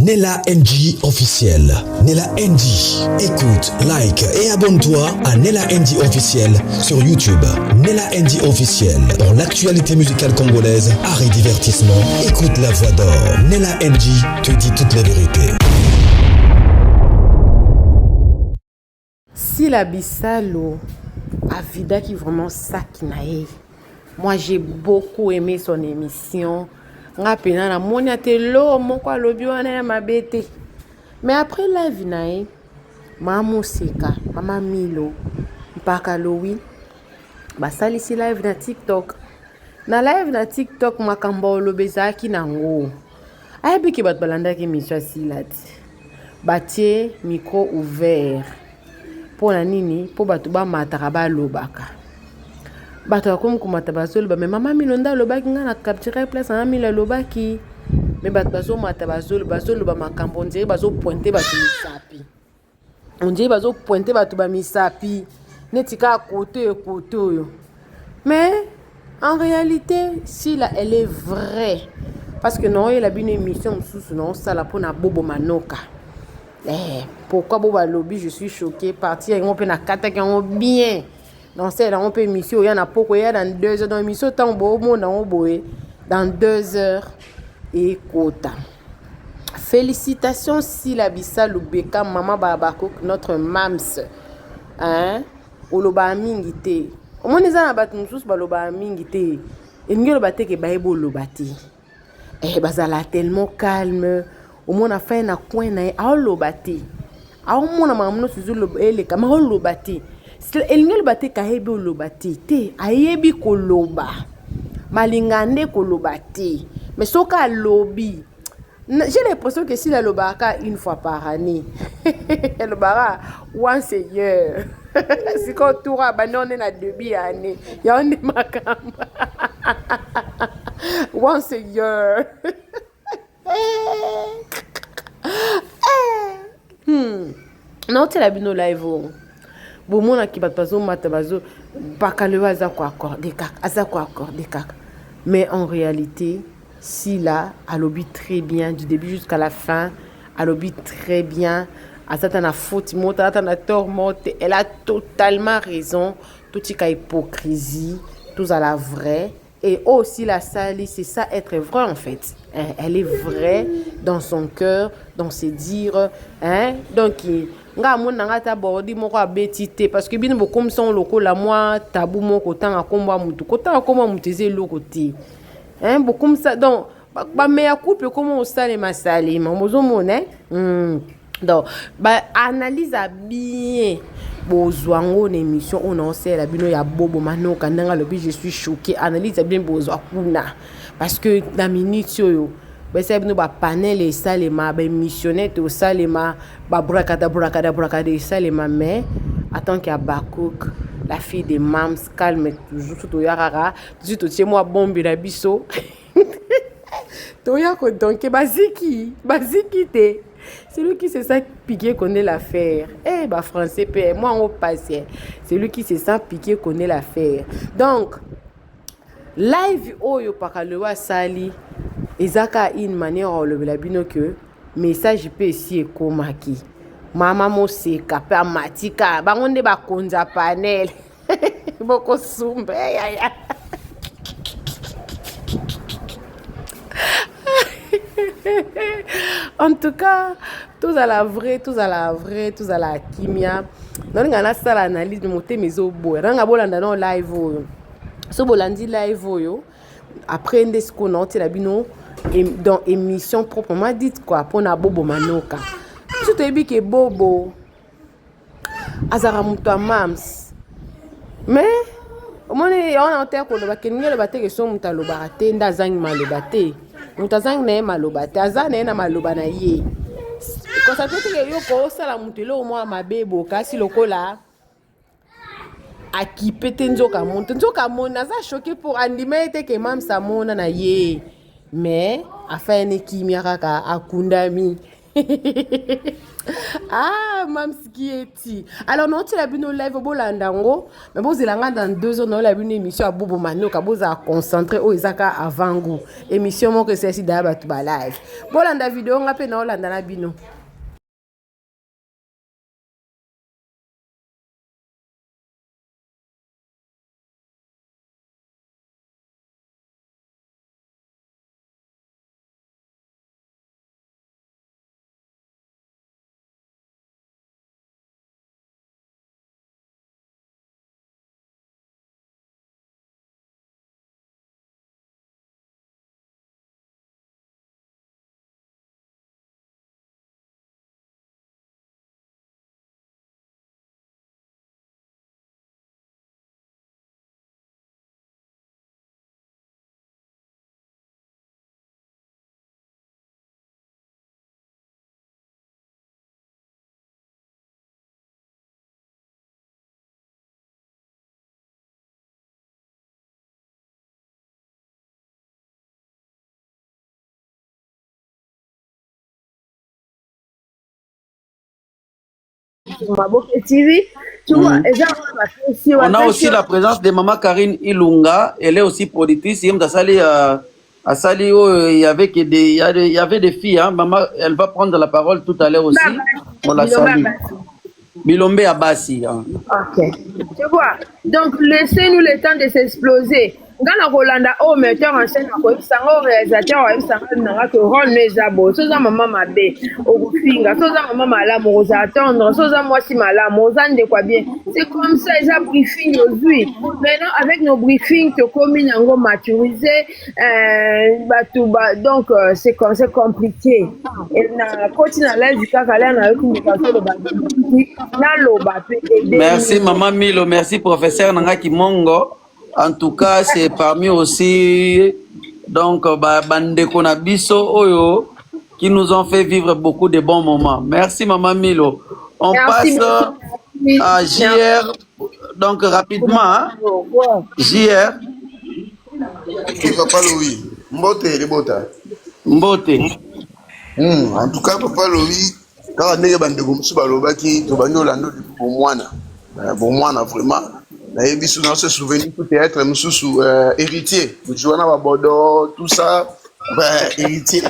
Nella NG officiel. Nella NG. Écoute, like et abonne-toi à Nella NG officiel sur YouTube. Nella NG officiel. Pour l'actualité musicale congolaise, art et divertissement, écoute la voix d'or. Nella NG te dit toute la vérité. Sylla Bissalo a vida qui vraiment sakinae. Moi j'ai beaucoup aimé son émission. Nga pena na monia te lo mon kwa lobi wana ma bete. Mais après la vie nae, Mama Seka, Mama Milo, mpaka Lowi, basali si live na TikTok. Na live na TikTok makambo lobezaki nango. Ayebi ki bat balanda ki miswa silati. Batie micro ouvert. Pour na nini, pour batu ba mataka ba lobaka. Bato akomi komata bazoloba mais Mama Milo nda lobaki nga na capturer place Mama Milo lobaki. Mais bato bazomata bazoloba makambo on dirait bazo pointer bato misapi. On dirait bazo pointer bato ba misapi. Netika côté oyo. Mais en réalité, si là elle est vraie parce que non, il a une émission sous non ça la pona bobo manoka. Pourquoi boba lobby je suis choquée partir on peut na kata qui on bien. Dans celle on peut émission il y en a pourquoi il y a dans 2 heures dans émission tant beau monde on boé dans 2 heures et quota. Félicitations Sylla Bissalo Beka Mama Babako notre mams hein oloba mingi te omoni za na bato mususu baloba mingi te engelo bateke baebo lobati bazala tellement calme omona fa na coin na a lobati a omona mamuno suzu ele kama lobati engelo bateka hebe lobati te ayebi ko loba malingande ko lobati mais soka lobby. J'ai l'impression que si la lobaka une fois par année, le bara once a year. C'est quand tout va on a 2 années. Il y a un de ma cambre. Once a year. Non, tu l'as vu nos live. Bon, mon qui bat pas au matabazo, bakalewa aza ko accorder kak, aza ko accorder kak. Mais en réalité, Sylla a lobby très bien du début jusqu'à la fin, a lobby très bien. Azata faute monta, na tormente, elle a totalement raison. Tout est hypocrisie, tout à la vraie. Et aussi la Sali, c'est ça être vrai en fait. Elle est vraie dans son cœur, dans ses dires. Donc nga mona nga ta bordi moko abetite parce que bino comme son loko la moi tabou moko tanga komba mutu kota komba muteze loko ti. Beaucoup comme ça donc ba meya couple comment on sale ma sale mozo mona donc analyse bien bozwango na émission on en sait la bino ya bobo manoka ndanga lobi je suis choquée analyse bien bozwa kuna parce que la minute yo c'est bino ba panel et salema ba missionnette au salema ba brakada salema mais attends qu'il y a Bakouk la fille de Mams calme toujours tout yarara tout chez moi bombe la biso toya ko donc baziki te c'est lui qui sait ça piquer connaît l'affaire français père moi on passe c'est lui qui sait ça piquer connaît l'affaire donc live oyo pakalewa sali ezaka une manière le bino que message peut ici komaki Mama Moseka pa matika bangonde ba konza panel boko sumbe en tout cas tous à la vraie tous à la kimia non ngana sala analyse de moté mezo bo ranga bolanda no live oyo so bolandi live oyo après ndesco non te la bino dans émission proprement dite quoi pour na bobo manoka je te dis que bobo azara mutu mams mais omone on entend ko loba kenngelo bateke so mutu loba te ndazangi maloba te mutu azangi na maloba te azana na maloba na ye ko sa tete yo ko sala mutu lo mo mabebo kasi lokola akipete nzoka monte naza choqué pour andima ete ke mam samona na ye mais afin ne kimia kaka akundami Ah, mam skieti. Alors, non, tu l'as vu nos live au Bolandango, mais bon, c'est là dans 2 ans, on a vu une émission à Bobo Mano, qui a concentré au Isaka avant goût. Émission, moi, que c'est ici d'abord, tout live. Bolanda vidéo, on a fait non, Landa Bino. Tu vois, On a aussi la présence de Maman Karine Ilunga. Elle est aussi productrice. Il y avait des filles. Hein. Maman, elle va prendre la parole tout à l'heure aussi. On la salue. Bilombe Abassi. Hein. Ok. Tu vois, donc laissez-nous le temps de s'exploser. Ngana Rolanda au metteur en scène ko sango réalisateur wa sango nanga que rôle nezabo soza mama mabe okufinga soza mama malamu oza attendre soza moi si malamu ozande quoi bien c'est comme ça ils a briefing aujourd'hui maintenant avec nos briefings to komi nango maturisé donc c'est compliqué et na continue à l'aise kaka là na communication de merci Maman Milo, merci professeur Nanga Kimongo. En tout cas, c'est parmi aussi donc Bandeko Nabiso Oyo qui nous ont fait vivre beaucoup de bons moments. Merci Maman Milo. On passe à JR. Donc rapidement, hein? JR. Papa Louis. Mbote, les bota. Mbote. En tout cas, Papa Louis, quand on est Bandeko Msubalobaki, tu vas nous l'anneau du bon moine, vraiment. Et puis, dans ce souvenir, peut-être, héritier. Joana Bodo, tout ça, héritier.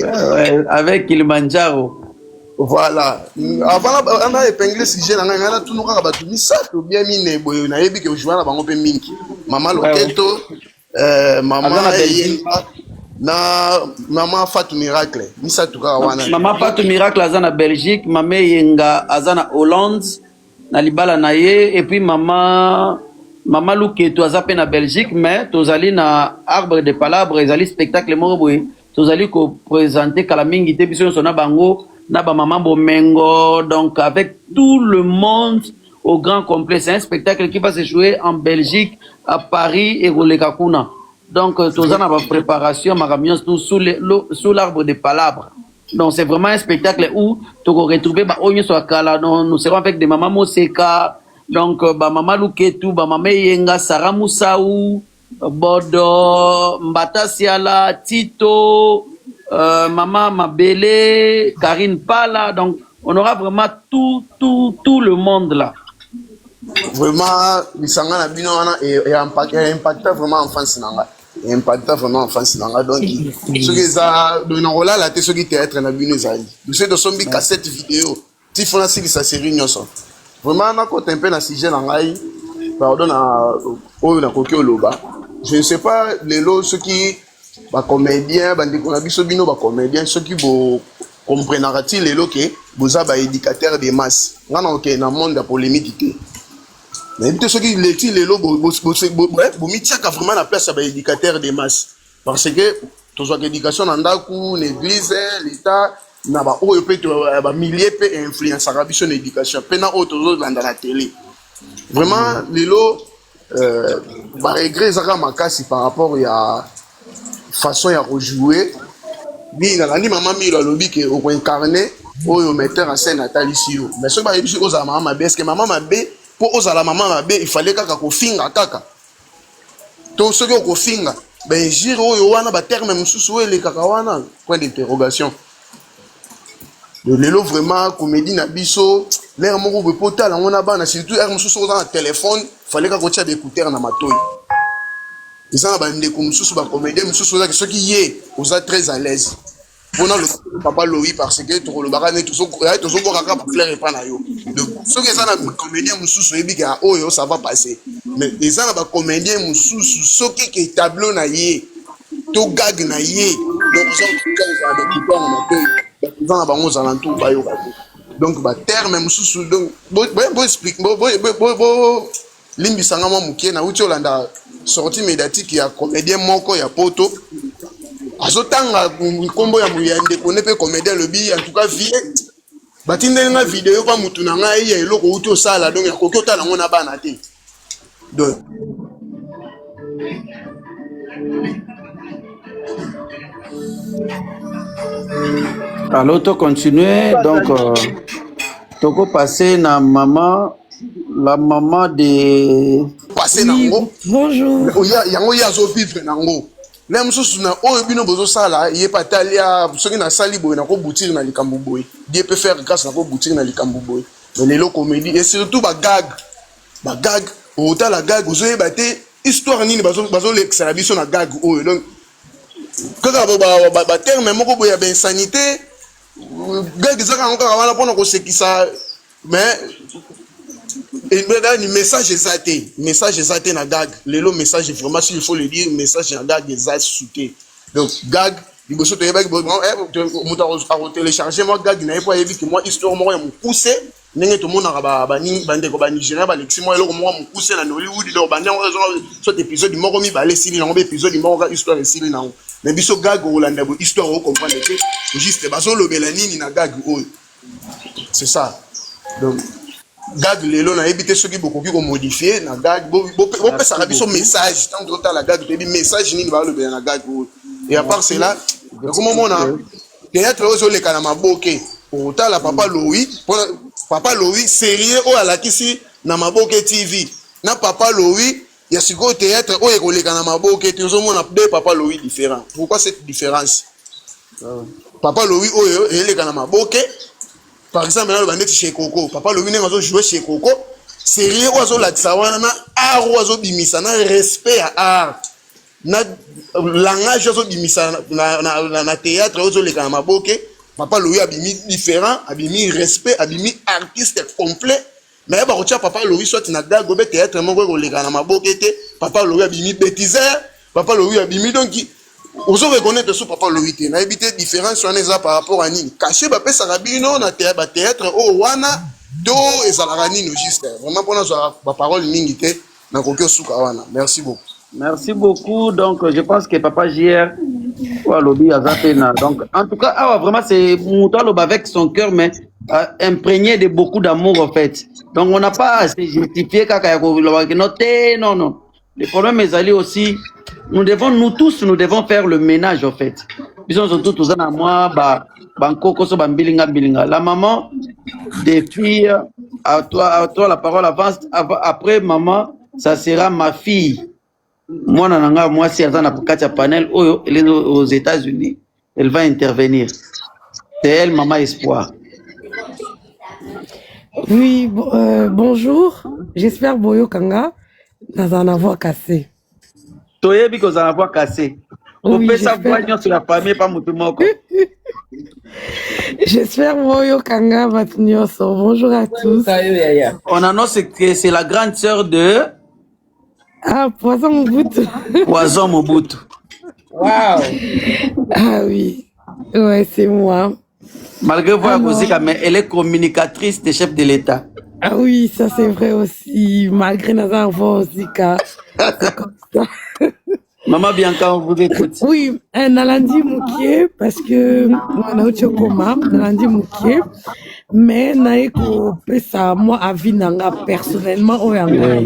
Ouais, avec Kilimanjaro. Voilà. Avant, on a épinglé ce sujet, on a tout nous rabattu. Ça, tout bien miné, on a dit que Joana va romper Minki. Maman Loketo, maman Maman Fatou Miracle. Maman Fatou Miracle, Azana Belgique, maman Yenga, Azana Hollande. Na libala na ye et puis maman Luke to azape na Belgique mais tozali na arbre de palabre ezali spectacle moko boye tozali ko présenter kala mingi te biso sona bango na ba maman bomengo donc avec tout le monde au grand complet. C'est un spectacle qui va se jouer en Belgique, à Paris et Rolekakuna. Donc tozana ba préparation maramios tout sous l'arbre de palabre. Donc c'est vraiment un spectacle où tu vas retrouver nous serons avec des mamans Moseka, donc maman Luketu, maman Yenga, Sarah Moussaou, Bodo, Mbata Siala, Tito, maman Mabele, Karine Pala. Donc on aura vraiment tout le monde là. Vraiment, l'Isanga Nabino et impacta vraiment en France. Impacta vraiment en France. Donc, ceux qui ont la tête, ceux qui théâtre na bino zali. Nous sommes dans son cassette vidéo. Tu fais la série nyoso. Vraiment, on a côté un peu dans sujet nangai. Pardon à na koki oloba. Je ne sais pas les lots ceux qui ba comédien, bandi ko na biso bino ba comédien, ceux qui bo comprendra-t-il les lots que vous avez éducateur des masses. Ngana OK na monde de polémique. Mais ceux qui les lots vraiment la place à l'éducateur des masses. Parce que tous les éducation dans l'église, l'État, n'a pas milliers de influence à l'éducation. Pendant autres dans la télé. Vraiment, les lots, regret par rapport à la façon à rejouer. Ni maman mi le lobby que au incarné, au metteur en scène Nathalie Sio. Mais ce qui est aux maman mabé, est-ce que maman mabé pour osa la maman mabé, il fallait kaka ko finga kaka. To ce que ko finga, ben jiro yo wana ba terme mususu les kaka wana point d'interrogation. lelo vraiment comédie na biso l'air moko boye po tala ngo na bana surtout air mosusu oza na téléphone fallait ka kotia baécouteur na matoi eza na bandeko mosusu bacomédien mosusu ozaki soki ye oza très à l'aise mpona le papa Loï parce que tokolobaka ne tozobokaka bafleur epa na yo donc soki eza na comédien mosusu oyebika oyo ça va passer mais eza na bacomédien mosusu soki ke tableau na ye to gag na ye donc ozaa baécouteur na matoi eza na bango ozala ntu bayoka te donc baterme mosusu donc boexplique limbisanga mwa mokie nauti olanda sortie médiatique ya comédien moko ya poto azotanga nkombo ya ndeko ne mpe comédien lobi en tout cas vie batindeli nga video kwa mutu na ngai ya eloko uti osala donc yakoki otala ngo na bana te donc alors to continuer donc toko passer na maman la maman de passer nango bonjour yango ye azovivre nango le mosusu na oyo bino bozosala ye patalia soki nasali boye nakobutiri na likambo boye die peut faire grâce nakobutiri na likambo boye mais lelo comédie et surtout bagag otala gag ozoyeba te histoire nini bazolekisa na biso na gag oyo donc kaka baterme moko boye ya bainsanité gag ezaka yango kaka wana mpona kosekisa mais ni message eza te na gag lelo message vraiment s'il faut le dire message na gag eza suté donc gag liboso toyebaki moto akotélécharge mwa gag na ye po ayebi ke mwa histoire moko ya mokuse ndenge tomonaka bandeko banigérien balekisi mwa eloko moko ya mokuse na Hollywood donc bandiango soit épisode moko mibale esili nango mpe épisode moko ka histoire esili nango mais biso gag okolanda bo histoire okomprendre te juste bazolobela nini na gag oyo c'est ça donc gag lelo na yebi te soki bokoki komodifie na gag bopesaka biso message ntango totala gag toyebi message nini balobela na gag oyo et à part cela okomomona théâtre oyo ozoleka na maboke otala papa Loï sérieux oyo alakisi na maboke tv na papa Loï ya sikoyo théâtre oyo ekoleka na maboke te ozomona de papa Loï différent pourquoi cette différence papa Loï oyo eleka na maboke par exemple na bandeti chez Coco papa Loï ndenge azojouer chez Coco sérieux oyo azolatisa wana na art oyo azobimisa na respect ya art na langage azobimisa na théâtre oyo ozoleka na maboke papa Loï abimi différent abimi respect abimi artiste complet mais bakotia papa Loï soit na gag obe théâtre moko ekoleka na maboke te papa Loï abimi bêtiseur papa Loï abimi donc ozo reconnaître so papa Loï te na ebité différence wana eza par rapport à nini caché bapesaka bino na théâtre oyo wana to ezalaka nini juste vraiment mpona zwa baparole mingi te nakoki osuka wana merci beaucoup donc je pense que papa JR alobi azapena donc en tout cas awa vraiment c'est moto aloba avec son cœur mais imprégné de beaucoup d'amour en fait donc on n'a pas à se justifier kaka ya koloba non le problème ezali aussi nous devons faire le ménage en fait bisons surtout tous na moi bankoko so bambilinga la maman des filles à toi la parole avance après maman ça sera ma fille mwana nanga mwasi aza na kati ya panel oyo elle est aux États-Unis elle va intervenir c'est elle maman Espoir. Oui, bonjour. J'espère Boyo Kanga dans un avoir cassé. Toyebi ko za avoir cassé. Oui, sur la famille pas mutu moko. J'espère Boyo Kanga Batunyoso. Bonjour à tous. On annonce que c'est la grande sœur de Poisson Mobutu. Poisson Mobutu. Wow. Ah oui. Ouais, c'est moi. Malgré voir musique, mais elle est communicatrice des chefs de l'État. Ah oui, ça c'est vrai aussi. Malgré Nazar Zika. Maman Bianca, on vous écoute. Oui, Nalandi Moukié, parce que on a eu coma, Nalandi Moukié, mais Naeko Pesa, moi, à Vinanga, personnellement, au Yanga.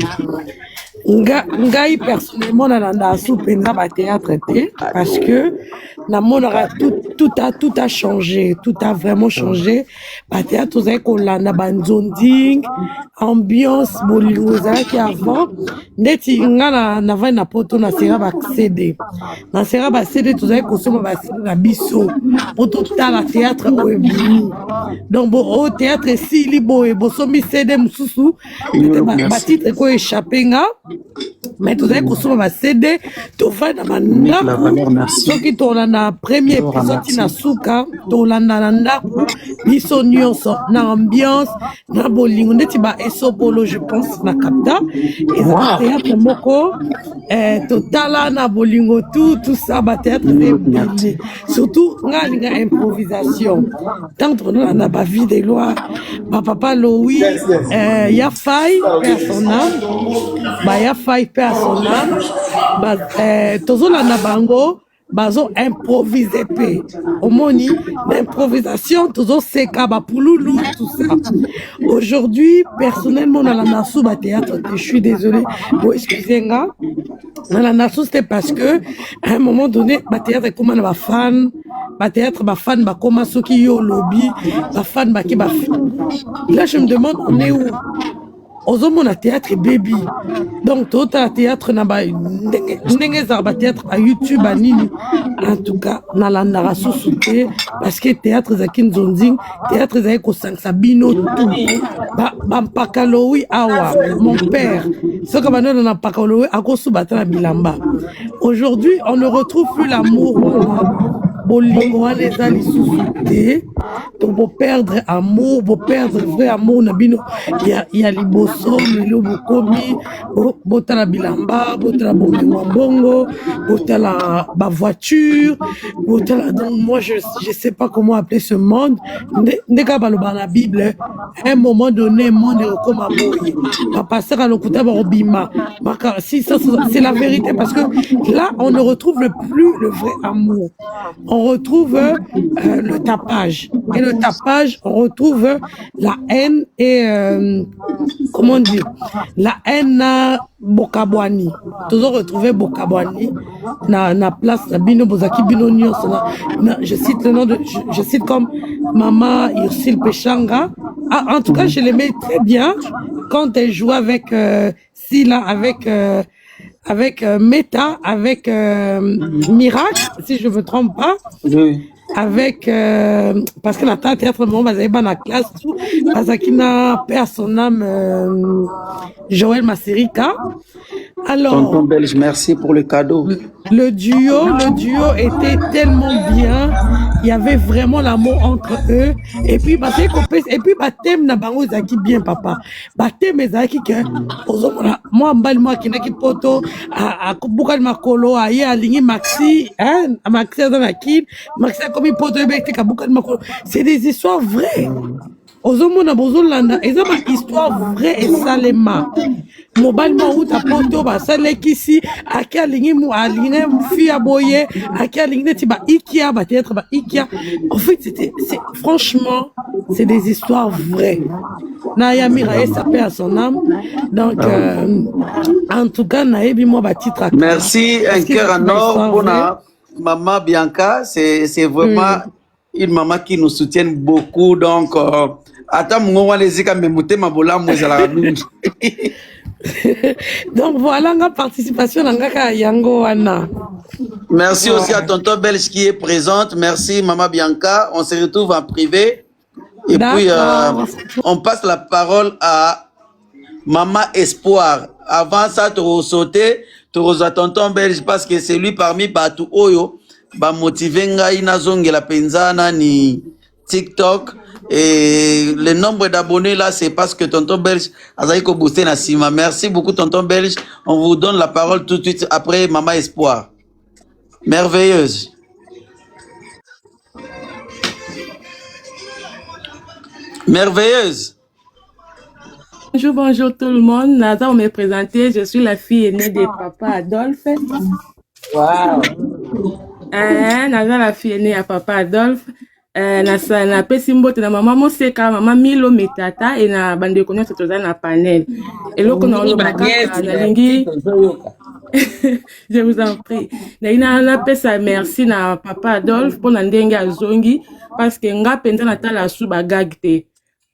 ngai personnellement nalanda su penza ba théâtre te parce que namonaka tout a changé, tout a vraiment changé. Ba théâtre ozali kolanda banzonding ambiance bolingo ezalaki avant ndeti nga navai na poto nasera ba CD nasera ba CD tozali kosoma ba CD na biso po totala théâtre oyo ebimi donc bo o théâtre esili boye bosomi CD mosusu batitre ekoyo échappe nga mais tozali kosoma ba CD tovai na bandako soki tolanda premier épisode na suka tolanda na ndako biso nyonso na ambiance na bolingo ndeti ba esopolo je pense na kapta eza théâtre moko totala na bolingo tout ça ba théâtre ebele surtout nga linga improvisation tant tolanda ba vie de loi ba papa Louis ya fai personnel ba ya fai personnel ba tozolanda bango bazo improviser pe omoni l'improvisation tozo seka ba pululu tout ça aujourd'hui personnellement dans la nasu ba théâtre je suis désolé bon excusez-moi dans la nasu c'était parce que à un moment donné ba théâtre comment ba fan ba théâtre ba fan ba comment ceux qui yo lobby ba fan ba ki ba là je me demande on est où ozomona théâtre baby donc tota théâtre na ba ndenge za ba théâtre à YouTube à nini en tout cas na landara susute parce que théâtre za kinzonzing théâtre za ko sangsa bino tout ba pakalowi awa mon père ce que bana na pakalowi akosu batana bilamba aujourd'hui on ne retrouve plus l'amour bolingo wana eza lisusu te to boperdre amour boperdre vrai amour na bino ya liboso lelo bokomi botala bilamba botala bomengo mbongo botala bavoiture botala donc moi je sais pas comment appeler ce monde ndeka baloba na Bible à un moment donné monde ekoma boye bapasser à lokuta barobima si ça c'est la vérité parce que là on ne retrouve plus le vrai amour on retrouve le tapage. Et le tapage, on retrouve la haine et, comment dire, la haine à Bokabwani. Toujours retrouver Bokabwani na place, na Bino Bozaki Bino Nyos. Je cite le nom de, je cite comme Maman Ursule Pechanga. Ah, en tout cas, je l'aimais très bien quand elle jouait avec Sila, avec Meta, avec Miracle, si je ne me trompe pas, oui. Avec parce que la théâtre bon bazali bana classe tout parce qu'il n'a perd son âme Joël Massirika. Alors tonton belge, merci pour le cadeau. Le duo était tellement bien, il y avait vraiment l'amour entre eux et puis thème na bango zaki bien papa. Thème ezaki que moi mbali moi kinaki poto a buka makolo aye alingi maxi hein maxi dans la kid maxi comme poto ebekte ka buka makolo. C'est des histoires vraies. Ozomona bozolanda eza ba histoire vraie et salema mobile mo uta poto ba salekisi aki alingi mu alingi fi aboye aki alingi neti ba ikia ba théâtre ba ikia en fait c'est franchement c'est des histoires vraies na Yamira et sa paix à son âme donc en tout cas naebi moi ba titre merci un cœur en or pour maman Bianca c'est vraiment une maman qui nous soutient beaucoup donc donc voilà la participation à Yango Wana. Merci aussi à tonton Belge qui est présente. Merci maman Bianca. On se retrouve en privé. Et puis on passe la parole à maman Espoir. Avant ça, tu vas sauter, tu vas tonton Belge parce que c'est lui parmi Batu Oyo. Ba motiver ngai na zongela penzana ni TikTok. Et le nombre d'abonnés là, c'est parce que tonton Belge a boosté na sima. Merci beaucoup tonton Belge. On vous donne la parole tout de suite après maman Espoir. Merveilleuse. Merveilleuse. Bonjour tout le monde. Nada, on m'est présenté. Je suis la fille aînée de papa Adolphe. Wow. Nada, la fille aînée à papa Adolphe. na pesi mbote na mama Moseka, mama Milo Metata et na bande konya toza na panel. Eloko na oloba kaka na lingi. Je vous en prie. Na pesa merci na papa Adolphe pour na ndenge azongi parce que nga penza na tala su bagagte.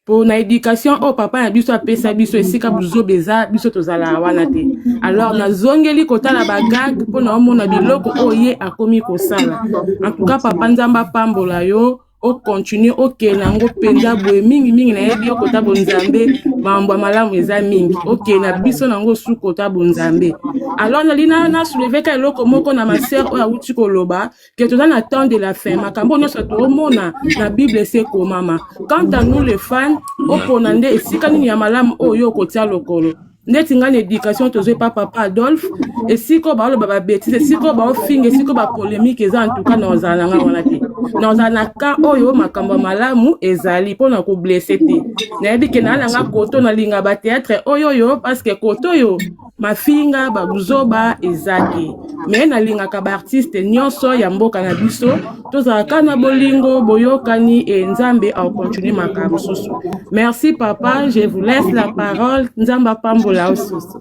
Pour na éducation oh papa na biso apesa biso esika buzo beza biso tozala wana te. Alors na zongeli kota la bagag pour na omona biloko oye akomi kosala. En tout cas papa nzamba pambola yo o continue ok nango penza boye mingi na yebi okota bonzambe mambo malamu eza mingi ok na biso nango su kota bonzambe. Alors na soulever ka eloko moko na ma sœur o awuti koloba que toza na temps de la fin makambo nyonso toomona na Bible c'est komama. Quant à nous les fans opona nde esika nini ya malamu oyo kotia lokolo ndeti nga na éducation tozwe papa Adolphe esiko ba baba bêtise esiko ba ofinga esiko ba polémique eza en tout cas na ozala nga wana te na ozala ka oyo makambo malamu ezali pona ko blesser te na yebi ke na nga koto na linga ba théâtre oyo parce que koto yo mafinga ba buzoba ezaki mais na linga ka ba artiste nyonso ya mboka na biso tozala kana bolingo boyokani et nzambe a continuer makambo susu. Merci papa, je vous laisse la parole. Nzamba pambola.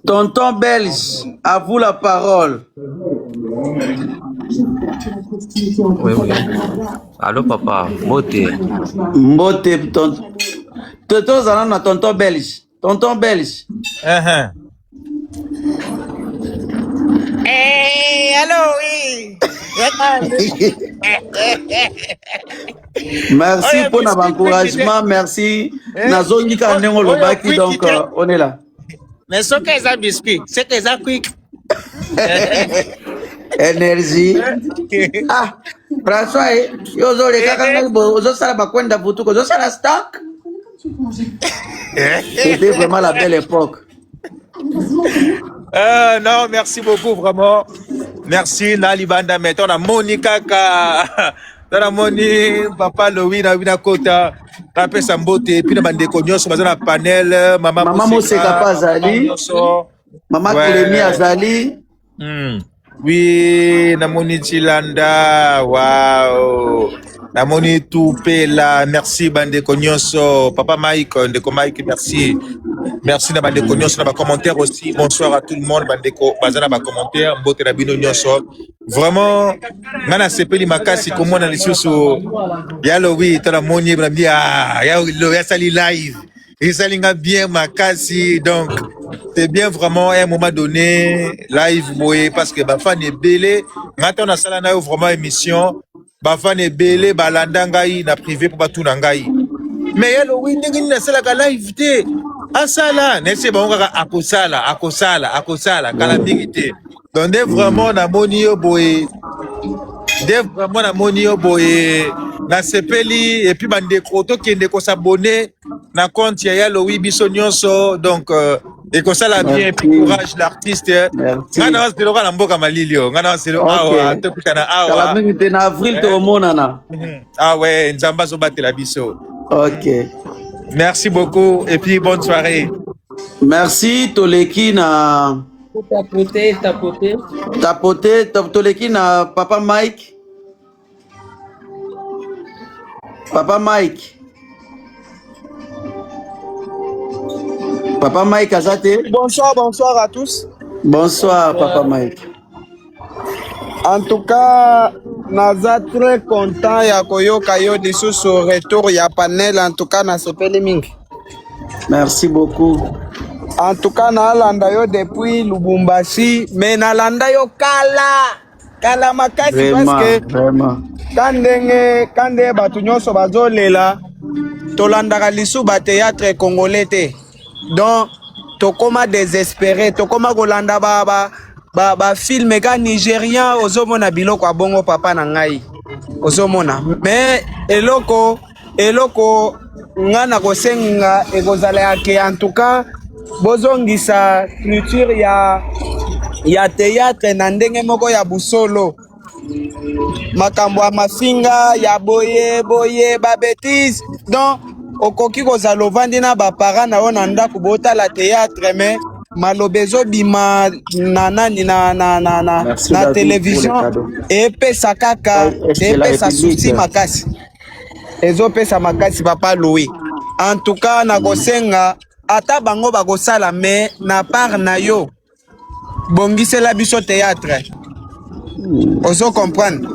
Tonton Belge, à vous la parole. Oui. Allô, papa. Mbote. Mbote, tonton. Tonton Zalana, tonton Belge. Tonton Belge. Allô, oui. Merci pour notre encouragement. Merci. Nazongi Kanengo Lobaki, donc on est là. Mais ce que ça biscuit, c'est que ça quick. Énergie. Ah, François, yozo le kakanga bozo sala bakwenda butuko, zozo sala stock. C'était vraiment la belle époque. Non, merci beaucoup, vraiment. Merci, Nalibanda. Mais on a Monica, on a Moni, Papa Louis, na Kota, Rapé Sambote, puis on a des cognos, on a un panel, Maman Moseka Pazali, Maman Kulemi Azali. Oui, Namoni Chilanda, waouh. Namoni Toupela, merci, Bande Cognoso, Papa Mike, Ndeko Mike, merci. Merci na bande Cognoso, na commentaire aussi. Bonsoir à tout le monde, Bandeko, Bazana, ba commentaire, Mbote na Bino Nyonso. Vraiment, Nana Sepeli Makasi, comme on a les sous, Yalo, oui, t'as la moni, Brambi, ah, Yalo, Sali live. Et ça linga bien Makasi, donc, c'est bien vraiment à un moment donné, live, oui, parce que ma fan est belé. Maintenant, on a ça là, vraiment émission. Bafan est belé, balanda ngai na privé pour batu nangai. Mais yalo oui ndenge ni na sala ka live te. Asala, nese ba ngaka akosala kala bigité. Donc vraiment na moni yo boye. Vraiment na moni yo boye na sepeli et puis bande koto kende ko s'abonner na compte ya yalo oui biso nyonso donc et que ça la bien et puis courage l'artiste. Ngana was de na mboka malilio. Ngana was de awa to kutana awa. Kala mingi na avril to monana. Ah ouais, nzamba zo batela biso. OK. Merci beaucoup et puis bonne soirée. Merci Toleki na tapoter Toleki na Papa Mike. Papa Mike. Papa Mike Azate. Bonsoir à tous. Bonsoir Papa Mike. En tout cas, naza très content ya koyoka yo lisusu retour ya panel en tout cas na sepeli mingi. Merci beaucoup. En tout cas nalanda yo depuis Lubumbashi mais nalanda yo kala makasi vraiment, parce que vraiment. Kande batu nyonso bazolela tolandaka lisu ba théâtre congolais te. Donc tokoma désespéré, tokoma kolanda ba film ka nigérien ozomona biloko abongo papa na ngai. Ozomona. Mais eloko ngana kosenga ekozala yake en tout cas bozongisa culture ya théâtre na ndenge moko ya busolo. Makambo ya mafinga ya boye ba bêtise. Donc okoki kozala ovandi na bapara na yo na ndako botala théâtre mais malobezo bima na nani na télévision epesa kaka epesa souci makasi. ezopesa makasi papa Louis. En tout cas nakosenga ata bango bakosala me na part na yo bongisela biso théâtre. Ozo comprendre?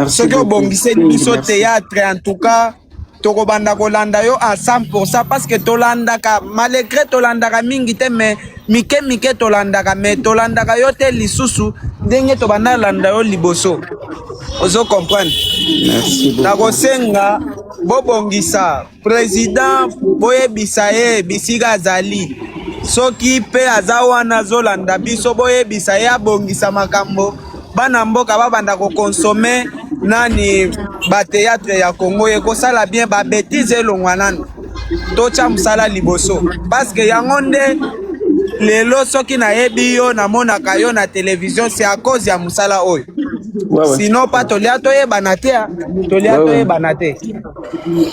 Soki obongiseli biso théâtre en tout cas tokobanda kolanda yo à 100% parce que tolandaka malgré tolandaka mingi te mais mike tolandaka mais tolandaka yo te lisusu ndenge tobanda landa yo liboso. Ozo comprendre? Merci beaucoup. Nakosenga bobongisa président boyebisa ye bisika azali soki pe aza wana zolanda biso boyebisa ye abongisa makambo bana mboka babanda kokonsome nani bateatre ya Congo ekosala bien babétise elongwa nano tocha musala liboso parce que yango nde lelo soki nayebi yo namonaka yo na télévision c'est à cause ya musala oyo. Sinon pas tolia toyebana te tolia toyebana te.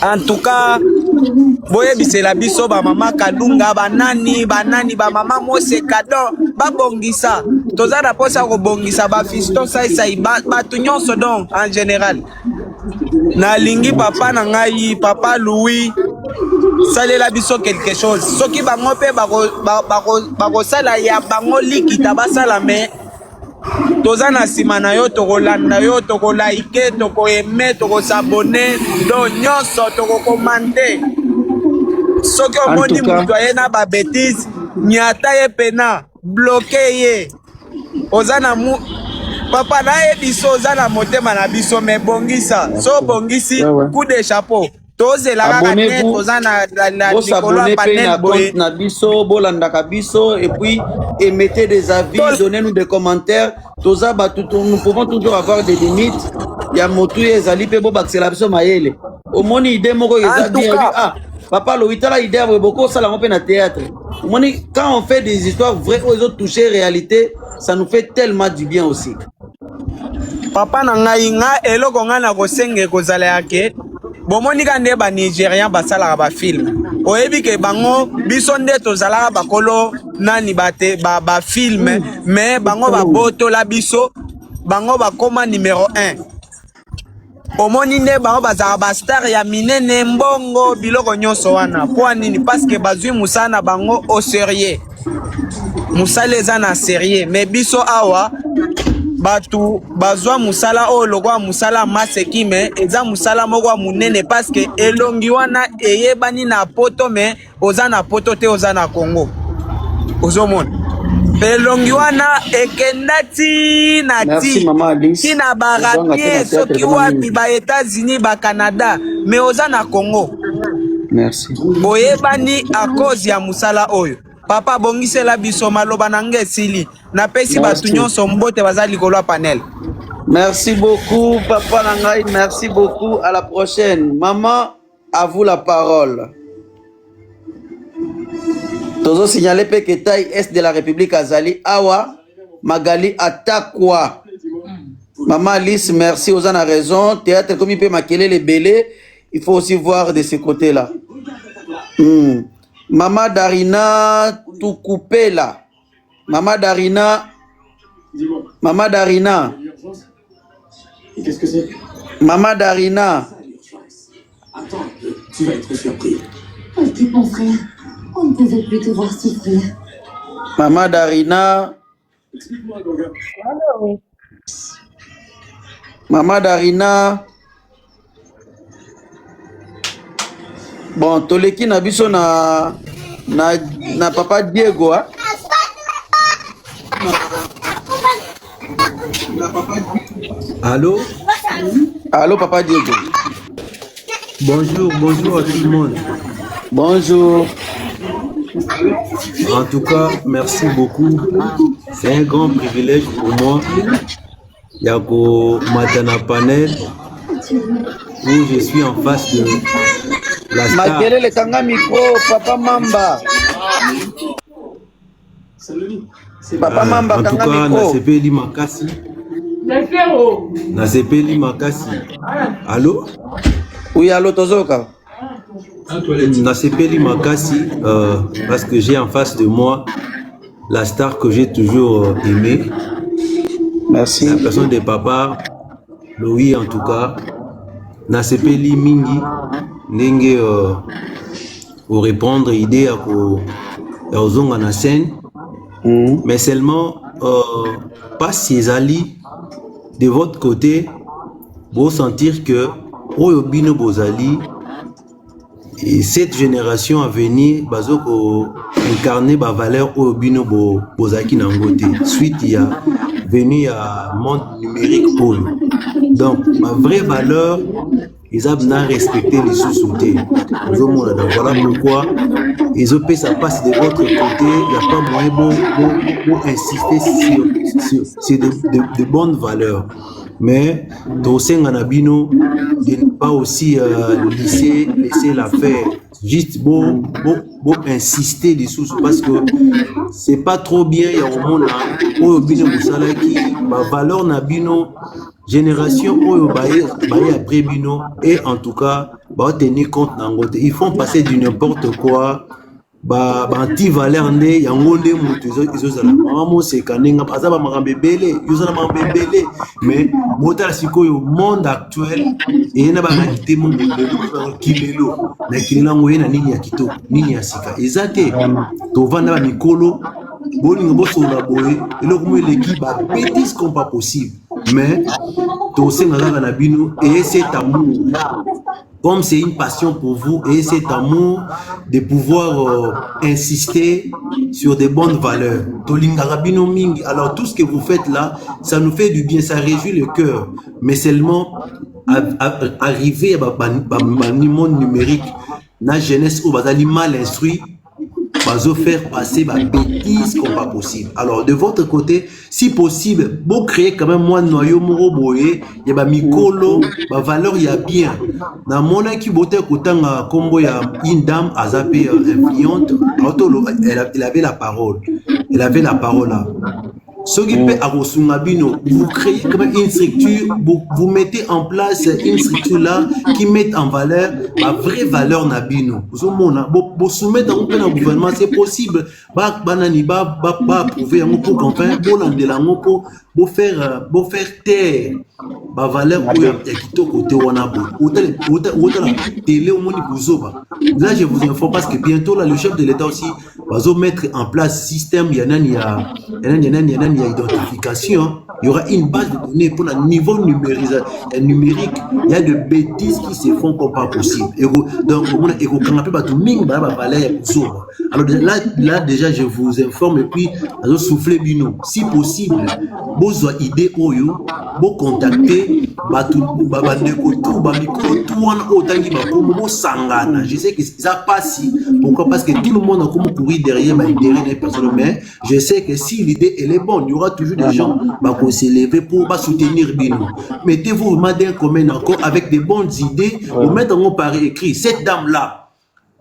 En tout cas boyebisela biso bamama Kalunga banani ba mama Mose Kado babongisa toza na posa kobongisa bafiston saisai batu nyonso donc en général nalingi papa na ngai papa Louis salela biso quelque chose soki bango pe bakosala ya bango likita basala me toza na nsima na yo tokolanda yo tokolaike tokoeme tokosabone do nyonso tokokomante soki omoni mutu aye na babétise nyata ye pena bloke ye oza na mu papa nayebi so oza na motema na biso me bongisa so bongisi coup de chapeau tozelaka kane toza na likolo ya panel boye na biso bolandaka biso et puis émettez des avis, donnez-nous des commentaires. Toza nous pouvons toujours avoir des limites. Ya motu ezali pe bo baksela biso mayele. Omoni idée moko eza bien ah papa Louis tala idée ya beaucoup ça la on peut na théâtre. Omoni quand on fait des histoires vraies aux autres toucher réalité, ça nous fait tellement du bien aussi. Papa na ngai nga eloko nga na kosenge kozala yake bomoni kande ba Nigérian basalaka ba film oyebi ke bango biso nde tozalaka bakolo nani bate ba film mais bango ba boto la biso bango bakoma numéro 1 omoni nde bango bazala ba star ya minene mbongo biloko nyonso wana po nini parce que bazwi musana bango au sérieux musala eza na sérieux mais biso awa batu bazwa musala o lokwa musala maseki me eza musala moko munene parce que elongi wana eyebani na poto me oza na poto te oza na Congo ozomona elongi wana ekendati na ti na barabie soki wapi ba États-Unis ba Canada me oza na Congo. Merci. Boyebani a cause ya musala oyo papa bongisela biso maloba nange sili na pesi batu nyonso mbote bazali likolo panel. Merci beaucoup papa Nangai, merci beaucoup, à la prochaine. Maman, à vous la parole. Tozo signalé que taille est de la République Azali Awa Magali Atakwa. Maman Alice, merci, aux en a raison. Théâtre comme il peut maquiller les bélés, il faut aussi voir de ce côté-là. Maman Darina tout coupé là. Maman Darina. Maman Darina. Qu'est-ce que c'est? Maman Darina. Attends, tu vas être surpris. Oh, t'es mon frère. On ne pouvait plus te voir souffrir. Maman Darina. Explique-moi, Goga. Maman Darina. Bon, toleki na biso na papa Diego, hein? Allô? Allô, papa Diego. Bonjour, bonjour à tout le monde. Bonjour. En tout cas, merci beaucoup. C'est un grand privilège pour moi. Yako Matana Panel, où je suis en face de la star. Makelele kanga micro, papa Mamba. Papa Mamba en tout kanga cas, micro. Nasepeli Makasi. Nasepeli Makasi. Allô? Oui, allô, Tozoka. Nasepeli Makasi, parce que j'ai en face de moi la star que j'ai toujours aimée. Merci. La personne de papa, Louis en tout cas. na sepeli mingi ndenge pour répondre idée à kozonga na scène mais seulement pas si ali de votre côté vous sentir que oyo bino bozali et cette génération à venir bazoko incarner ba valeur oyo bino bozaki na ngote suite il y a venu à monde numérique oyo donc ma vraie valeur ils ont bien respecté les sous-sautés. Voilà pourquoi ils ont fait ça passe de votre côté. Il n'y a pas moyen pour insister sur de bonnes valeurs. Mais Tosen Anabino de ne pas aussi laisser la faire. Juste bon insister dessus parce que c'est pas trop bien. Il y a au monde où bino qui ma valeur nabino génération où après bino et en tout cas bah tenir compte n'angote. Ils font passer du n'importe quoi. Ba anti valeur ndé yango ndé mutu ezozala mamo sekanenga azaba makambebele yozala makambebele mais motala sikoyo monde actuel et na ba qualité monde kimelo na kilango yena nini ya kitoko nini ya sika ezate to vanda ba mikolo bolingo bosola boye eloko mo l'équipe ba bêtise comme pas possible mais to senga na bino et cet amour comme c'est une passion pour vous et cet amour de pouvoir insister sur des bonnes valeurs. Alors tout ce que vous faites là, ça nous fait du bien, ça réjouit le cœur. Mais seulement arriver à monde numérique, la jeunesse où vous allez mal instruit, vous faire passer ma bêtise comme pas possible. Alors de votre côté, si possible, vous créez quand même moins de noyau moroboye, il y a mikolo, ma valeur il y a bien. Dans mon équipe boté kotanga kombo ya une dame a zappé influente, elle avait la parole. Elle avait la parole là. Ce qui peut vous créez comme une structure, vous mettez en place une structure là qui met en valeur la vraie valeur nabino. Vous soumettez dans le gouvernement, c'est possible. Banani ba approuver pour enfin pour faire taire la valeur pour côté télé au monde là je vous informe parce que bientôt là le chef de l'État aussi va mettre en place système il y a identification, il y aura une base de données pour le niveau numérique, il y a de bêtises qui se font comme pas possible. Donc, alors là déjà je vous informe et puis souffler bino. Si possible, vos idées oyo, vos contacter, je sais que ça passe. Pourquoi? Parce que tout le monde a comme courir derrière des personnes, mais je sais que si l'idée elle est bonne, il y aura toujours des gens qui s'élever pour soutenir Bino. Mettez-vous d'un commun encore avec des bonnes idées, vous mettez en par écrit. Cette dame-là,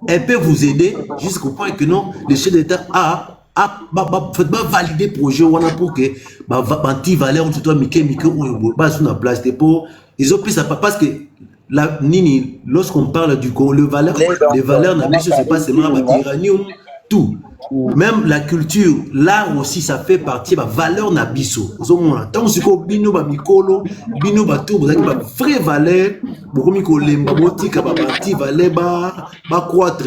elle peut vous aider jusqu'au point que non, le chef d'État a valider le projet pour que anti valeur tout toi Mickey ou bas sur la place pour ils ont pris ça parce que la nini lorsqu'on parle du les valeurs n'a c'est pas seulement l'uranium tout. Même la culture, l'art aussi, ça fait partie de la valeur nabiso. Tant que bino ba mikolo, bino ba tout, vous avez une vraie valeur. Beaucoup mikolemba, botika ba parti valeur ba croître.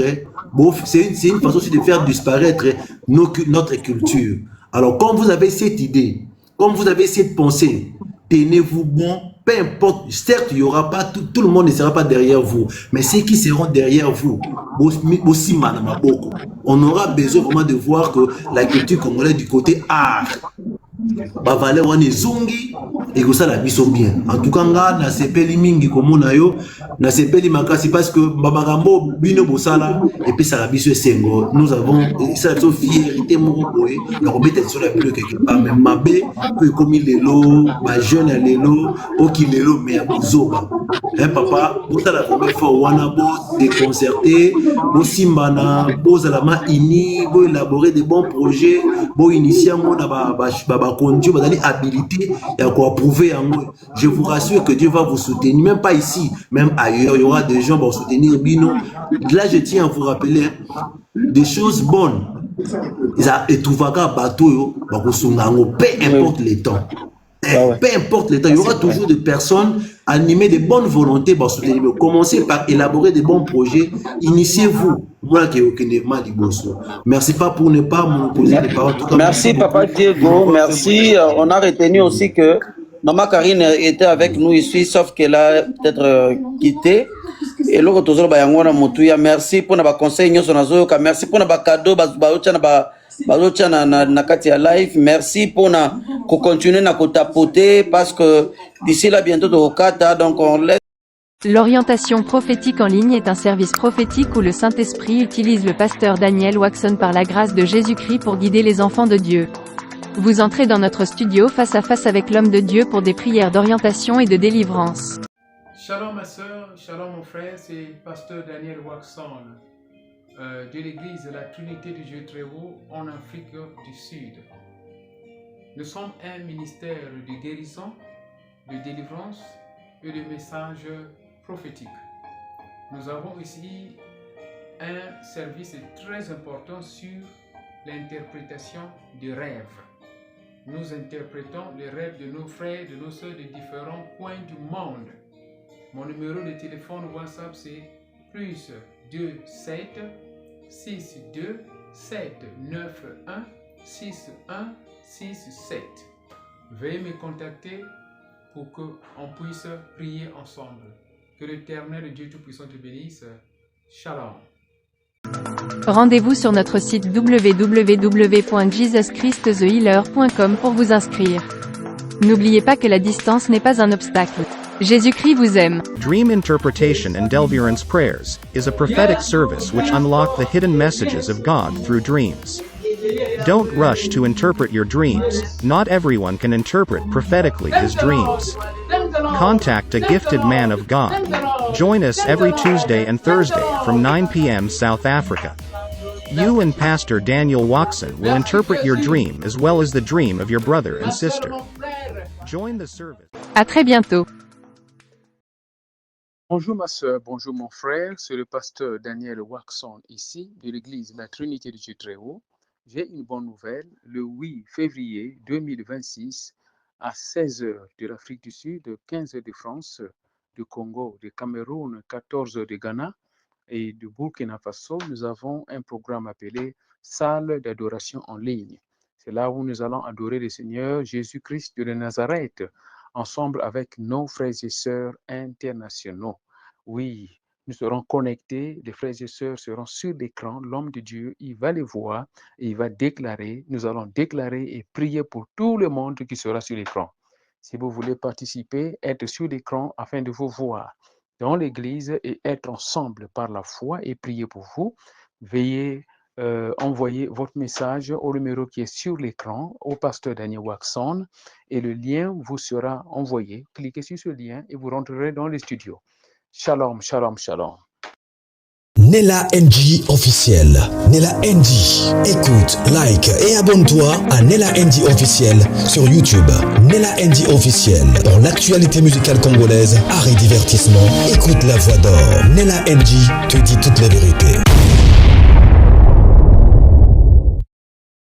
C'est une façon aussi de faire disparaître notre culture. Alors, comme vous avez cette idée, comme vous avez cette pensée, tenez-vous bon. Peu importe, certes, il n'y aura pas tout le monde ne sera pas derrière vous, mais ceux qui seront derrière vous, aussi on aura besoin vraiment de voir que la culture congolaise du côté art, ba valeur on est zongi et que ça la biso bien. En tout cas, na sepeli mingi comme on a yo, na sepeli makasi parce que babagambo bino bosala et puis ça la biso sengo. Nous avons ça la fierté moko boye, na remettre sur la plus quelque part même mabé que comme lelo, ba jeune lelo, oki lelo mais abuzoba. Papa, vous la première fois wana bo déconcerté, bo simbana, bo zalama ini, bo élaborer des bons projets, bo initier mo na ba conduire, vous allez habilité et à quoi prouver en moi. Je vous rassure que Dieu va vous soutenir, même pas ici, même ailleurs, il y aura des gens qui vont soutenir Bino. Là, je tiens à vous rappeler des choses bonnes. Et tout va bateau, peu importe les temps. Peu importe les temps, il y aura toujours des personnes animer des bonnes volontés, commencez par élaborer des bons projets, initiez-vous. Merci pas pour ne pas m'opposer les paroles. Merci Papa Diego, merci. On a retenu aussi que Maman Karine était avec nous ici, sauf qu'elle a peut-être quitté. Et l'autre toujours bayangona motuya. Merci pour nos conseils, merci pour nos cadeaux, na kati ya live. Merci pour na continuer na tapoter parce que d'ici là bientôt au kata, donc on laisse. L'orientation prophétique en ligne est un service prophétique où le Saint-Esprit utilise le pasteur Daniel Waxon par la grâce de Jésus-Christ pour guider les enfants de Dieu. Vous entrez dans notre studio face à face avec l'homme de Dieu pour des prières d'orientation et de délivrance. Shalom ma soeur, shalom mon frère, c'est pasteur Daniel Waxon de l'église de la Trinité du Dieu très haut en Afrique du Sud. Nous sommes un ministère de guérison, de délivrance et de messages prophétiques. Nous avons ici un service très important sur l'interprétation des rêves. Nous interprétons les rêves de nos frères, de nos soeurs de différents coins du monde. Mon numéro de téléphone WhatsApp c'est plus 27 62 791 6167. Veuillez me contacter pour qu'on puisse prier ensemble. Que l'Éternel Dieu Tout-Puissant te bénisse. Shalom. Rendez-vous sur notre site www.jesuschristthehealer.com pour vous inscrire. N'oubliez pas que la distance n'est pas un obstacle. Jésus-Christ vous aime. Dream Interpretation and Deliverance Prayers is a prophetic service which unlock the hidden messages of God through dreams. Don't rush to interpret your dreams. Not everyone can interpret prophetically his dreams. Contact a gifted man of God. Join us every Tuesday and Thursday from 9 p.m. South Africa. You and Pastor Daniel Waxon will interpret your dream as well as the dream of your brother and sister. Join the service. À très bientôt. Bonjour ma soeur, bonjour mon frère, c'est le pasteur Daniel Waxon ici de l'église La Trinité du Dieu très haut. J'ai une bonne nouvelle, le 8 février 2026 à 16h de l'Afrique du Sud, 15h de France, du Congo, du Cameroun, 14h de Ghana et du Burkina Faso, nous avons un programme appelé Salle d'adoration en ligne. C'est là où nous allons adorer le Seigneur Jésus-Christ de Nazareth, ensemble avec nos frères et sœurs internationaux. Oui, nous serons connectés, les frères et sœurs seront sur l'écran, l'homme de Dieu, il va les voir et il va déclarer, nous allons déclarer et prier pour tout le monde qui sera sur l'écran. Si vous voulez participer, être sur l'écran afin de vous voir dans l'église et être ensemble par la foi et prier pour vous, veuillez envoyer votre message au numéro qui est sur l'écran, au pasteur Daniel Waxon, et le lien vous sera envoyé. Cliquez sur ce lien et vous rentrerez dans le studio. Shalom, shalom, shalom. Nella NG officiel. Nella NG. Écoute, like et abonne-toi à Nella NG officiel sur YouTube. Nella NG officiel. Pour l'actualité musicale congolaise, art et divertissement, écoute la voix d'or. Nella NG te dit toute la vérité.